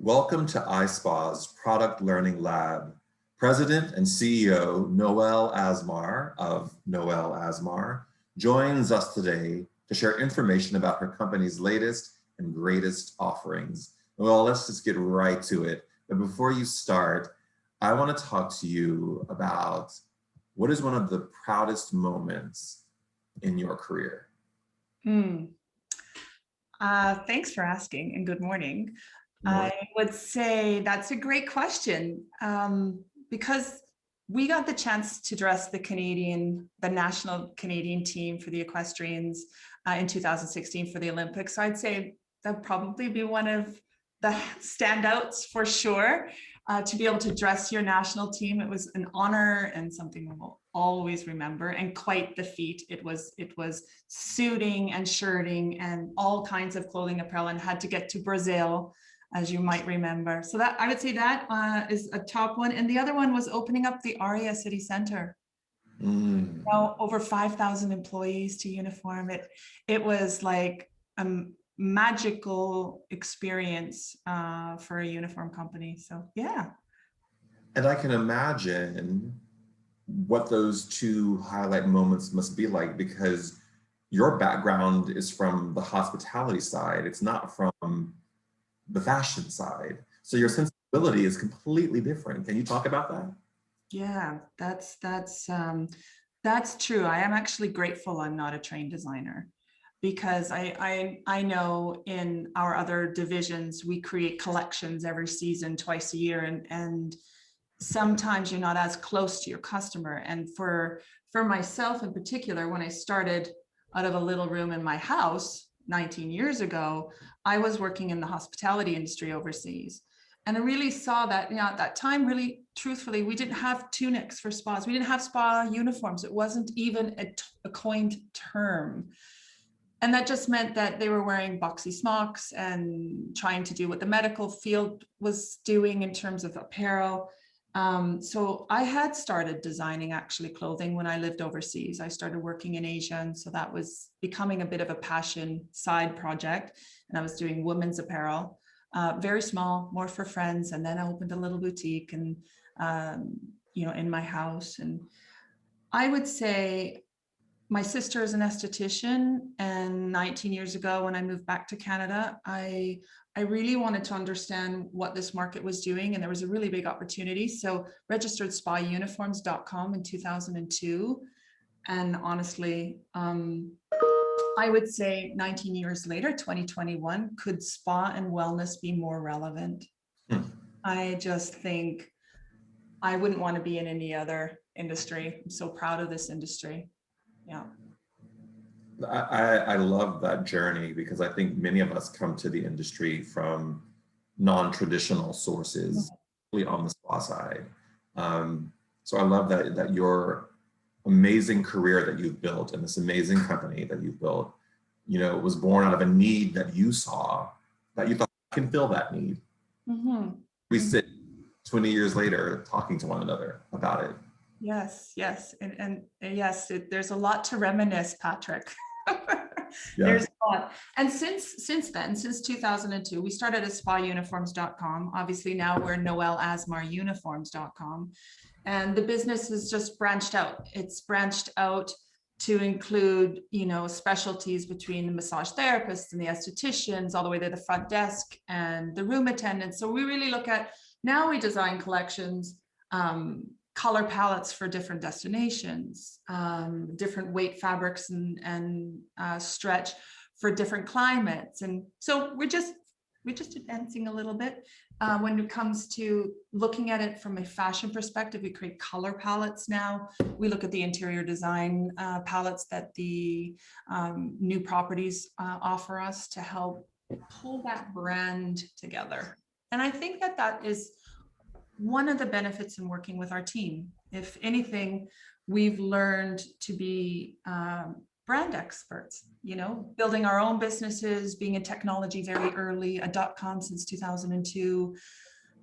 Welcome to iSpa's Product Learning Lab. President and CEO Noel Asmar of Noel Asmar joins us today to share information about her company's latest and greatest offerings. Noel, let's just get right to it. But before you start, I want to talk to you about what is one of the proudest moments in your career? Thanks for asking and good morning. I would say that's a great question because we got the chance to dress the national Canadian team for the equestrians in 2016 for the Olympics. So I'd say that'd probably be one of the standouts for sure. To be able to dress your national team, it was an honor and something we'll always remember, and quite the feat. It was suiting and shirting and all kinds of clothing apparel, and had to get to Brazil, as you might remember. So that I would say that is a top one. And the other one was opening up the Aria City Center. Now, over 5,000 employees to uniform. It was like a magical experience for a uniform company. So yeah. And I can imagine what those two highlight moments must be like, because your background is from the hospitality side. It's not from the fashion side. So your sensibility is completely different. Can you talk about that? Yeah, that's true. I am actually grateful I'm not a trained designer, because I know in our other divisions, we create collections every season, twice a year, and sometimes you're not as close to your customer. And for myself in particular, when I started out of a little room in my house 19 years ago, I was working in the hospitality industry overseas. And I really saw that, at that time, really truthfully, we didn't have tunics for spas. We didn't have spa uniforms. It wasn't even a coined term. And that just meant that they were wearing boxy smocks and trying to do what the medical field was doing in terms of apparel. So I had started designing actually clothing when I lived overseas. I started working in Asia, and so that was becoming a bit of a passion side project. And I was doing women's apparel, very small, more for friends. And then I opened a little boutique and, in my house. And I would say my sister is an esthetician, and 19 years ago when I moved back to Canada, I really wanted to understand what this market was doing, and there was a really big opportunity. So registered spauniforms.com in 2002. And honestly, I would say 19 years later, 2021, could spa and wellness be more relevant? I just think I wouldn't want to be in any other industry. I'm so proud of this industry. Yeah. I love that journey, because I think many of us come to the industry from non-traditional sources, really on the spa side. So I love that your amazing career that you've built and this amazing company that you've built, was born out of a need that you saw, that you thought, I can fill that need. We sit 20 years later talking to one another about it. Yes, and yes, there's a lot to reminisce, Patrick. Yeah. There's a lot. And since then, since 2002, we started at spauniforms.com. Obviously now we're Noel Asmar Uniforms.com. And the business has just branched out. It's branched out to include, specialties between the massage therapists and the estheticians, all the way to the front desk and the room attendants. So we really look at, now we design collections, color palettes for different destinations, different weight fabrics and stretch for different climates. And so we're just advancing a little bit. When it comes to looking at it from a fashion perspective, we create color palettes now. We look at the interior design palettes that the new properties offer us to help pull that brand together. And I think that is one of the benefits in working with our team. If anything, we've learned to be brand experts, building our own businesses, being in technology very early, a .com since 2002.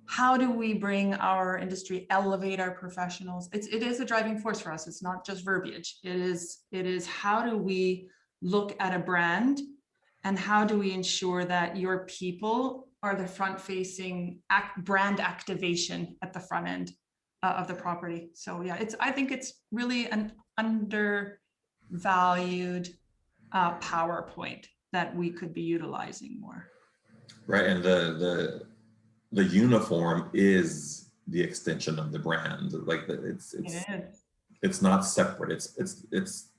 How do we bring our industry, elevate our professionals? It is a driving force for us. It's not just verbiage. It is how do we look at a brand, and how do we ensure that your people are the front-facing brand activation at the front end of the property. So yeah, I think it's really an undervalued PowerPoint that we could be utilizing more. Right, and the uniform is the extension of the brand. Like it's not separate. It's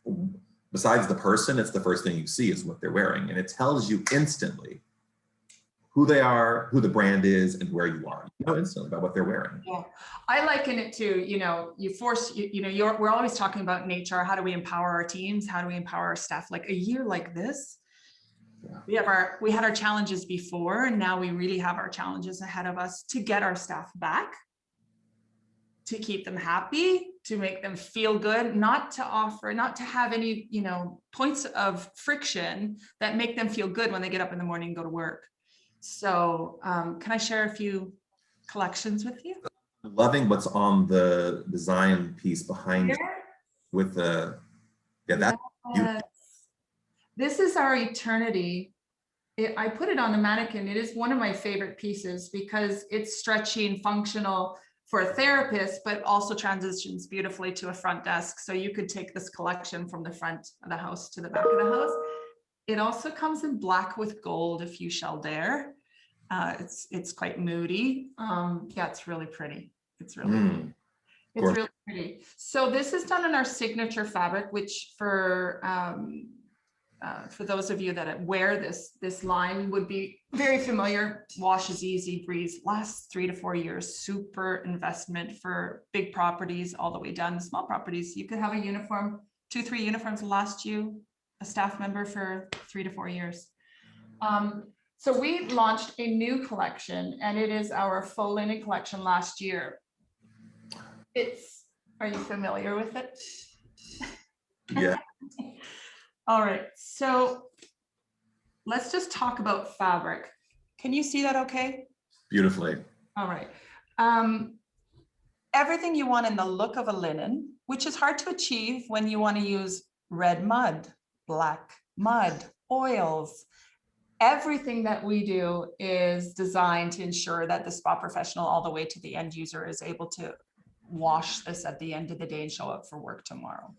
besides the person, it's the first thing you see is what they're wearing, and it tells you instantly who they are, who the brand is, and where you are. You know instantly about what they're wearing. Yeah, I liken it to, you know, we're always talking about in HR, how do we empower our teams? How do we empower our staff? Like a year like this, yeah. we had our challenges before, and now we really have our challenges ahead of us to get our staff back, to keep them happy, to make them feel good, not to have any, you know, points of friction that make them feel good when they get up in the morning and go to work. So can I share a few collections with you? Loving what's on the design piece behind you with the, this is our eternity. I put it on a mannequin. It is one of my favorite pieces because it's stretchy and functional for a therapist, but also transitions beautifully to a front desk. So you could take this collection from the front of the house to the back of the house. It also comes in black with gold, if you shall dare. It's quite moody. Yeah, it's really pretty. It's really pretty. So this is done in our signature fabric, which for those of you that wear this line would be very familiar. Wash is easy, breeze, lasts 3 to 4 years. Super investment for big properties all the way down to small properties. You could have a uniform, 2-3 uniforms last you, a staff member, for 3 to 4 years. So we launched a new collection, and it is our faux linen collection last year. Are you familiar with it? Yeah. All right, so let's just talk about fabric. Can you see that okay? Beautifully. All right. Everything you want in the look of a linen, which is hard to achieve when you want to use red mud, black mud, oils. Everything that we do is designed to ensure that the spa professional all the way to the end user is able to wash this at the end of the day and show up for work tomorrow.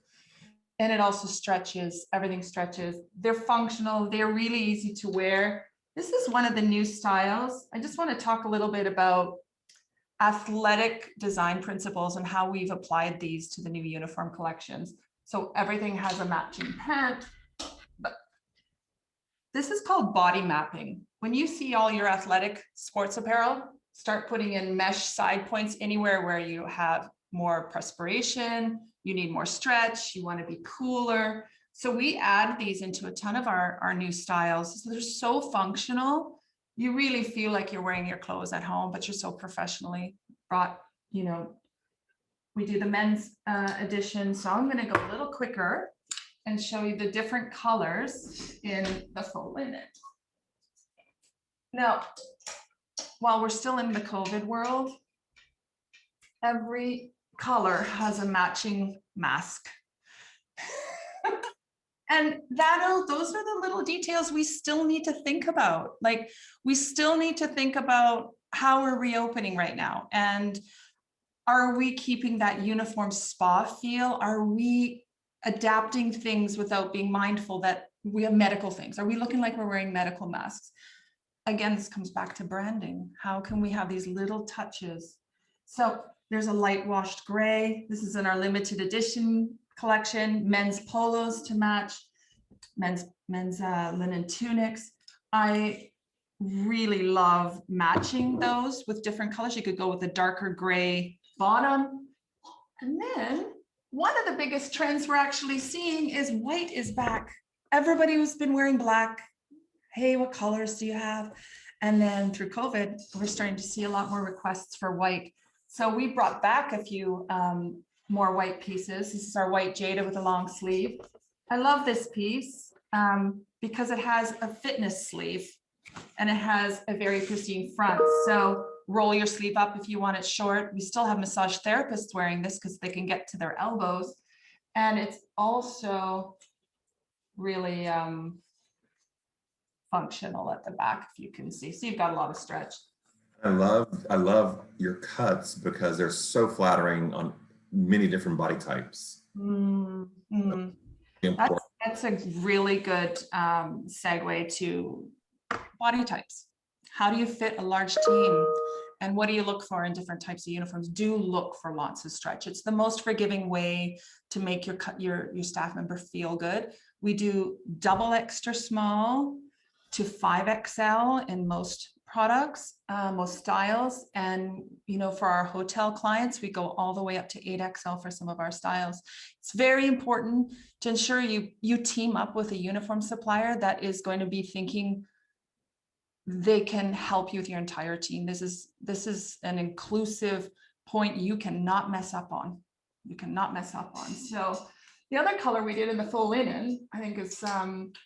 And it also stretches, everything stretches. They're functional, they're really easy to wear. This is one of the new styles. I just want to talk a little bit about athletic design principles and how we've applied these to the new uniform collections. So everything has a matching pant. But this is called body mapping. When you see all your athletic sports apparel, start putting in mesh side points anywhere where you have more perspiration, you need more stretch, you want to be cooler. So we add these into a ton of our new styles. So they're so functional. You really feel like you're wearing your clothes at home, but you're so professionally brought, you know. We do the men's edition. So I'm going to go a little quicker and show you the different colors in the faux linen. Now, while we're still in the COVID world, every color has a matching mask. And those are the little details we still need to think about. Like, we still need to think about how we're reopening right now. And are we keeping that uniform spa feel? Are we adapting things without being mindful that we have medical things? Are we looking like we're wearing medical masks? Again, this comes back to branding. How can we have these little touches? So there's a light washed gray. This is in our limited edition collection. Men's polos to match, men's linen tunics. I really love matching those with different colors. You could go with a darker gray bottom. And then one of the biggest trends we're actually seeing is white is back. Everybody who's been wearing black, hey, what colors do you have? And then through COVID, we're starting to see a lot more requests for white. So we brought back a few more white pieces. This is our white Jada with a long sleeve. I love this piece because it has a fitness sleeve and it has a very pristine front. So roll your sleeve up if you want it short. We still have massage therapists wearing this because they can get to their elbows. And it's also really functional at the back, if you can see. So you've got a lot of stretch. I love your cuts because they're so flattering on many different body types. Important. That's a really good segue to body types. How do you fit a large team? And what do you look for in different types of uniforms? Do look for lots of stretch. It's the most forgiving way to make your staff member feel good. We do double extra small to 5XL in most products, most styles. And, you know, for our hotel clients, we go all the way up to 8XL for some of our styles. It's very important to ensure you team up with a uniform supplier that is going to be thinking they can help you with your entire team. This is an inclusive point you cannot mess up on. You cannot mess up on. So the other color we did in the full linen, I think is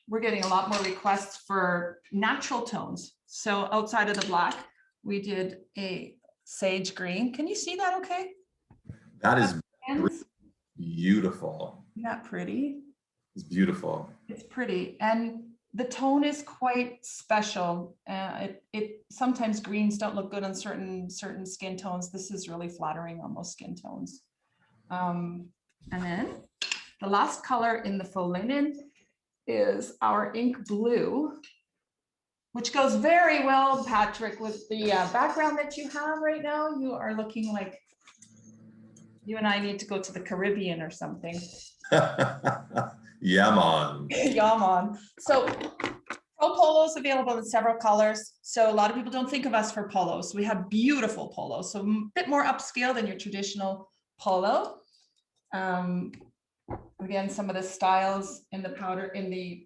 we're getting a lot more requests for natural tones. So outside of the black, we did a sage green. Can you see that okay? That is beautiful. Isn't that pretty? It's beautiful. It's pretty. And the tone is quite special. It sometimes greens don't look good on certain skin tones. This is really flattering on most skin tones. And then the last color in the faux linen is our ink blue, which goes very well, Patrick, with the background that you have right now. You are looking like you and I need to go to the Caribbean or something. Yeah, man. Yeah, man. So pro polos available in several colors. So a lot of people don't think of us for polos. We have beautiful polos, so a bit more upscale than your traditional polo. Again, some of the styles in the powder in the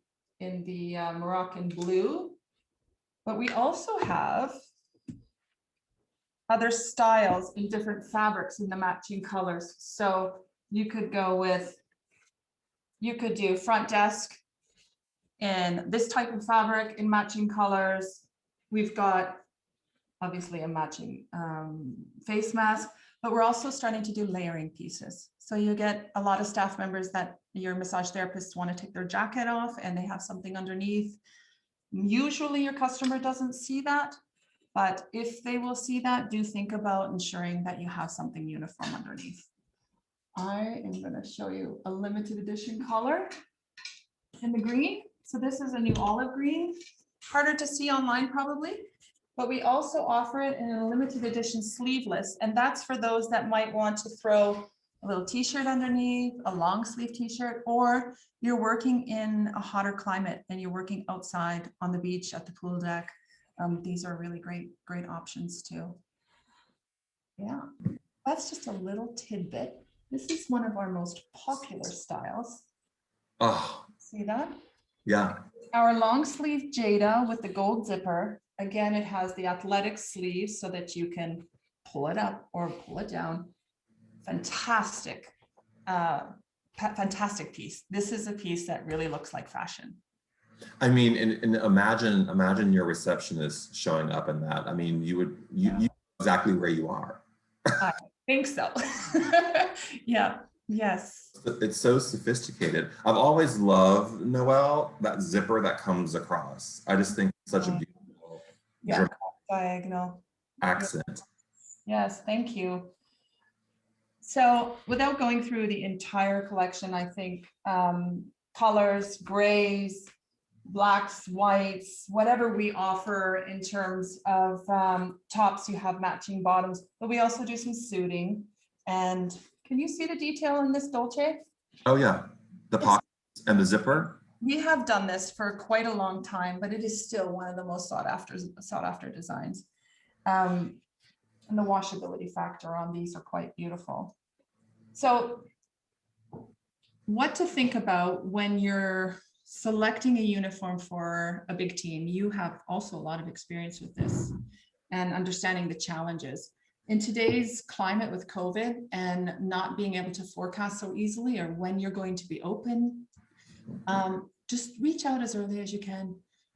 Moroccan blue, but we also have other styles in different fabrics in the matching colors. So you could go with, you could do front desk in this type of fabric in matching colors. We've got obviously a matching face mask, but we're also starting to do layering pieces. So you get a lot of staff members that your massage therapists want to take their jacket off and they have something underneath. Usually your customer doesn't see that, but if they will see that, do think about ensuring that you have something uniform underneath. I am going to show you a limited edition color in the green. So this is a new olive green, harder to see online probably, but we also offer it in a limited edition sleeveless. And that's for those that might want to throw a little t-shirt underneath, a long sleeve t-shirt, or you're working in a hotter climate and you're working outside on the beach at the pool deck. These are really great options too. Yeah, that's just a little tidbit. This is one of our most popular styles. Oh, see that? Yeah. Our long sleeve Jada with the gold zipper. Again, it has the athletic sleeve so that you can pull it up or pull it down. Fantastic, fantastic piece. This is a piece that really looks like fashion. I mean, and imagine your receptionist showing up in that. I mean, you know exactly where you are. I think so. Yeah. Yes. It's so sophisticated. I've always loved, Noel, that zipper that comes across. I just think it's such a beautiful diagonal accent. Yes, thank you. So without going through the entire collection, I think colors, grays, blacks, whites, whatever we offer in terms of tops, you have matching bottoms, but we also do some suiting. And can you see the detail in this Dolce? Oh yeah, the pockets and the zipper. We have done this for quite a long time, but it is still one of the most sought after designs. And the washability factor on these are quite beautiful. So what to think about when you're selecting a uniform for a big team? You have also a lot of experience with this and understanding the challenges. In today's climate with COVID and not being able to forecast so easily or when you're going to be open, just reach out as early as you can.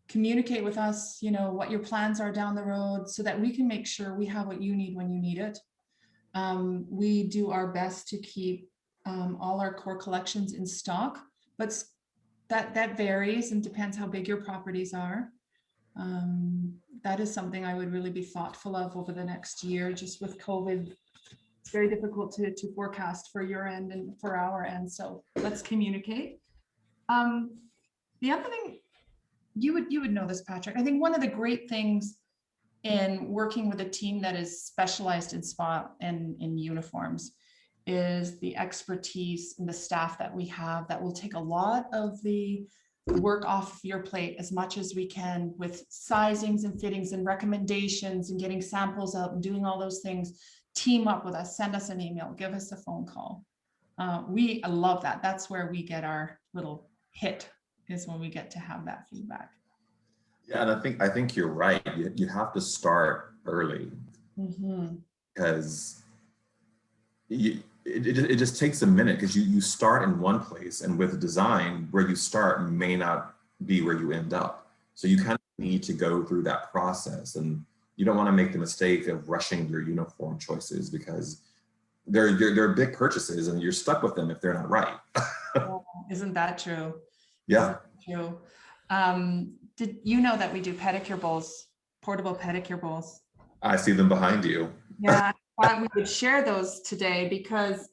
Communicate with us, you know, what your plans are down the road so that we can make sure we have what you need when you need it. We do our best to keep all our core collections in stock, but that varies and depends how big your properties are. That is something I would really be thoughtful of over the next year, just with COVID. It's very difficult to forecast for your end and for our end. So let's communicate. The other thing, you would know this, Patrick. I think one of the great things in working with a team that is specialized in spa and in uniforms is the expertise and the staff that we have that will take a lot of the work off your plate as much as we can with sizings and fittings and recommendations and getting samples out and doing all those things. Team up with us, send us an email, give us a phone call. I love that. That's where we get our little hit, is when we get to have that feedback. Yeah, and I think you're right. You have to start early because it just takes a minute, because you start in one place, and with design, where you start may not be where you end up. So you kind of need to go through that process, and you don't want to make the mistake of rushing your uniform choices, because they're big purchases and you're stuck with them if they're not right. Isn't that true? Yeah. Isn't that true? Did you know that we do pedicure bowls, portable pedicure bowls? I see them behind you. Yeah, I thought we would share those today because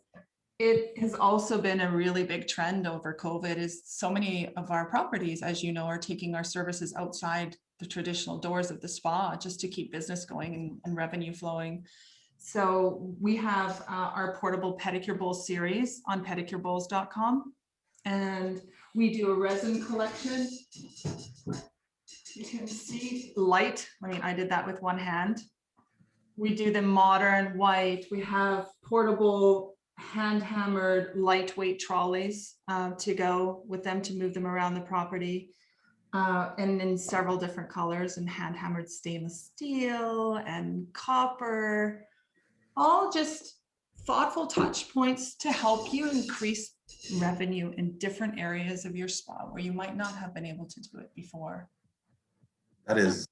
it has also been a really big trend over COVID. Is so many of our properties, as you know, are taking our services outside the traditional doors of the spa just to keep business going and revenue flowing. So we have our portable pedicure bowl series on pedicurebowls.com, and we do a resin collection. You can see light. I mean, I did that with one hand. We do the modern white. We have portable hand hammered lightweight trolleys to go with them to move them around the property, and in several different colors, and hand hammered stainless steel and copper, all just thoughtful touch points to help you increase revenue in different areas of your spa where you might not have been able to do it before. That is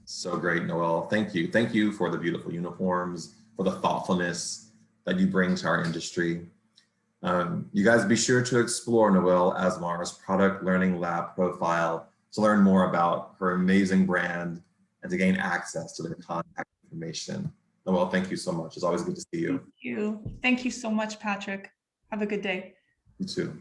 so great, Noel. Thank you. Thank you for the beautiful uniforms, for the thoughtfulness that you bring to our industry. You guys be sure to explore Noel Asmar's product learning lab profile to learn more about her amazing brand and to gain access to their contact information. Noel, thank you so much. It's always good to see you. Thank you. Thank you so much, Patrick. Have a good day. You too.